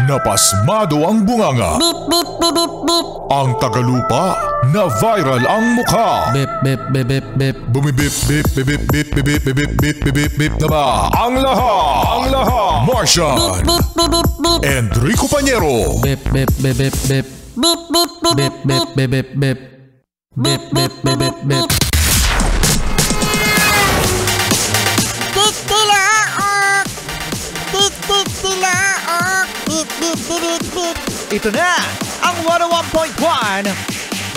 napasmado ang bunganga. Beep, beep, beep, beep, beep. Ang tagalupa, na viral ang mukha. Bip, bip, bip, bip, bip. Bumibip, bip, bip, bip, bip, bip, bip, bip, bip, bip, bip na ba? Ang lahat, Martian, Beep, beep, beep, beep. Enrico Pañero, Bip, bip, bip, bip, bip. Beep, beep, beep, Bip, bip, bip, bip, bip. Bip, bip, bip, bip, bip. Titilaok! Titilaok! Beep, beep, beep, beep, beep. Ito na ang 101.1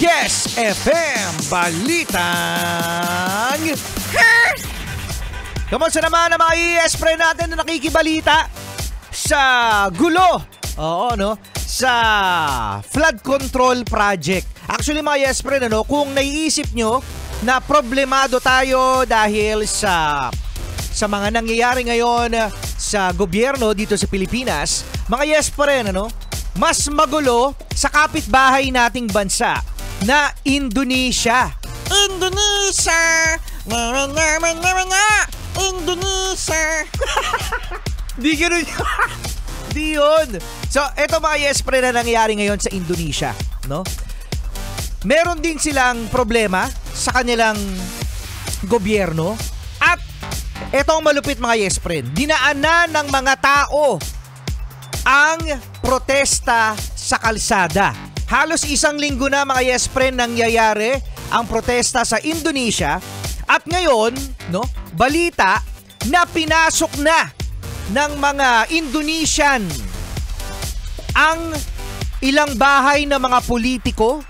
Yes FM Balitang Kamusta naman ang mga ES-Pre natin na nakikibalita sa gulo? Oo, no? Sa flood control project. Actually mga ES-Pre, kung naiisip nyo na problemado tayo dahil sa mga nangyayari ngayon sa gobyerno dito sa Pilipinas, mga ES-Pre, mas magulo sa kapitbahay nating bansa na Indonesia. Indonesia! Indonesia! Di ganun yun. Di yun. So, eto mga yes-pre na nangyayari ngayon sa Indonesia, no? Meron din silang problema sa kanilang gobyerno at eto ang malupit mga yes-pre. Dinaanan ng mga tao ang protesta sa kalsada. Halos isang linggo na mga yes-pre nangyayari ang protesta sa Indonesia at ngayon, no, balita na pinasok na ng mga Indonesian ang ilang bahay ng mga politiko,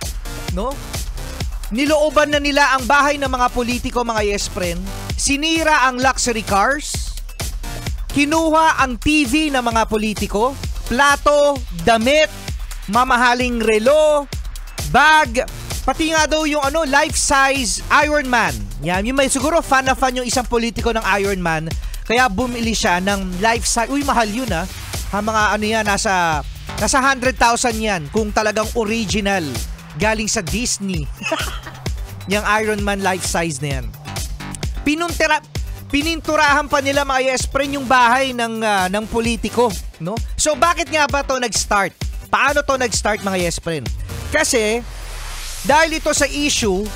no? Nilooban na nila ang bahay ng mga politiko mga yes-friend. Sinira ang luxury cars. Kinuha ang TV ng mga politiko, plato, damit, mamahaling relo, bag, pati nga daw yung life-size Iron Man. Yan, yung may siguro fan na fan yung isang politiko ng Iron Man, kaya bumili siya ng life-size. Uy, mahal yun ha. Mga yan, nasa 100,000 yan kung talagang original. Galing sa Disney. Yung Iron Man life-size na yan. Pininturahan pa nila mga yes-friend yung bahay ng politiko, no? So bakit nga ba to nag-start? Paano to nag-start mga yes-friend? Kasi dahil ito sa issue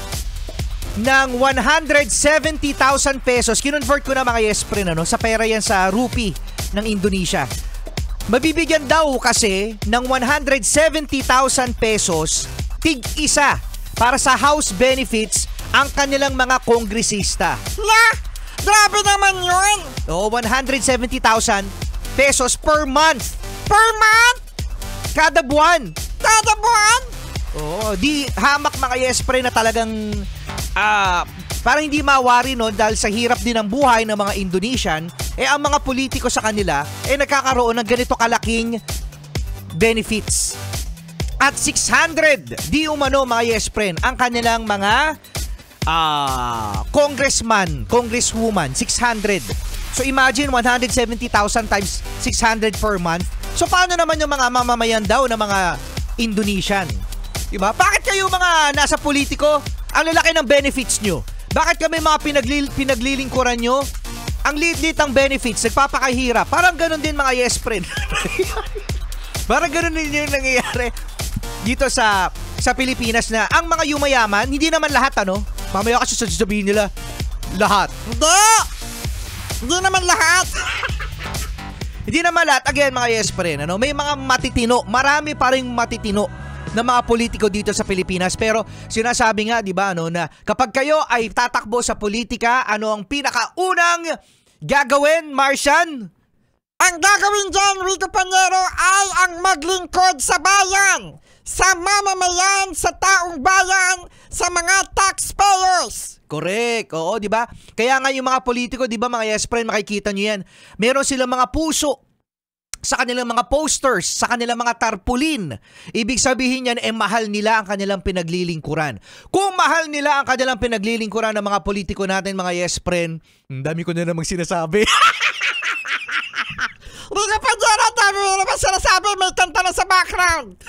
ng 170,000 pesos, kinonvert ko na mga yes-friend, sa pera yan sa rupee ng Indonesia. Mabibigyan daw kasi ng 170,000 pesos tig-isa para sa house benefits ang kanilang mga kongresista. La! Grabe naman yun! O, 170,000 pesos per month. Per month? Kada buwan. Kada buwan? Oo, di hamak mga yes-pre na talagang parang hindi mawari dahil sa hirap din ng buhay ng mga Indonesian, ang mga politiko sa kanila nagkakaroon ng ganito kalaking benefits. At 600 di umano mga yes-friend ang kanilang mga congressman, congresswoman, 600. So imagine 170,000 times 600 per month. So paano naman yung mga mamamayan daw ng mga Indonesian? Diba? Bakit kayo mga nasa politiko, ang lalaki ng benefits nyo? Bakit kami mga pinaglilingkuran nyo? Ang liit-liit ang benefits, nagpapakahirap. Parang ganun din mga yes friend. Parang ganun din yung nangyayari dito sa Pilipinas na ang mga yumayaman, hindi naman lahat mamaya kasi sasabihin nila, lahat. Hindi naman lahat. Hindi naman lahat. Again mga yes friend, may mga matitino, marami pa ring matitino na mga politiko dito sa Pilipinas. Pero sinasabi nga, di ba, na kapag kayo ay tatakbo sa politika, ano ang pinakaunang gagawin, Martian? Ang gagawin dyan, Rico Pañero, ay ang maglingkod sa bayan, sa mamamayan, sa taong bayan, sa mga taxpayers. Correct. Oo, di ba? Kaya nga yung mga politiko, di ba, mga yes friend, makikita nyo yan. Meron silang mga puso sa kanilang mga posters, sa kanilang mga tarpaulin. Ibig sabihin yan, mahal nila ang kanilang pinaglilingkuran. Kung mahal nila ang kanilang pinaglilingkuran ng mga politiko natin, mga yes friend, dami ko na namang sinasabi. Rico Pañero, dami mo naman sinasabi, may kanta na sa background.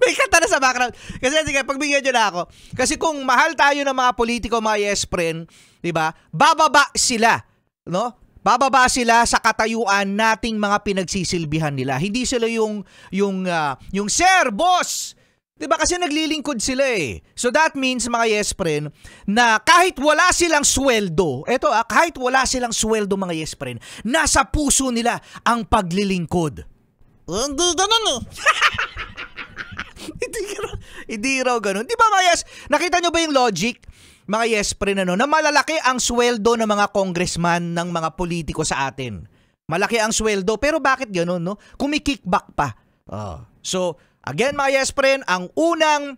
May kanta na sa background. Kasi sige, pagbigyan nyo na ako. Kasi kung mahal tayo ng mga politiko, mga yes friend, di ba, bababa sila, no? bababa sila sa katayuan nating mga pinagsisilbihan nila. Hindi sila yung sir, boss. 'Di ba kasi naglilingkod sila eh. So that means mga yes friend na kahit wala silang sweldo, kahit wala silang sweldo mga yes friend, nasa puso nila ang paglilingkod. Hindi ganun eh. Hindi raw ganun. Di ba mga yes? Nakita nyo ba yung logic? Mga yes friend, na malalaki ang sweldo ng mga congressman ng mga politiko sa atin. Malaki ang sweldo, pero bakit ganun, no? Kumikickback pa. So, again mga yes friend, ang unang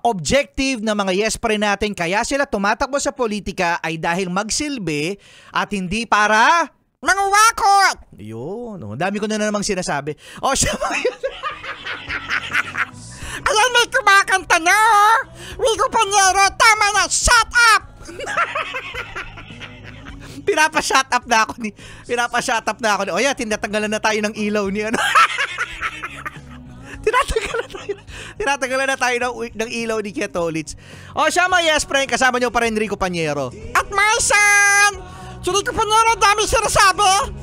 objective ng mga yes friend natin, kaya sila tumatakbo sa politika ay dahil magsilbi at hindi para Manguwakot! yun. Dami ko na namang sinasabi. Siya mga yes. Ayan, may kumakanta na oh! Rico Panyero, tama na! Shut up! Pinapa-shut up na ako ni. Tinatanggalan na tayo ng ilaw ni ano. Tinatanggalan na tayo ng ilaw ni Kiatolits. Siya mga yes friend, kasama nyo pa rin Rico Panyero. At Maisan! Si Rico Panyero, dami sinasabi.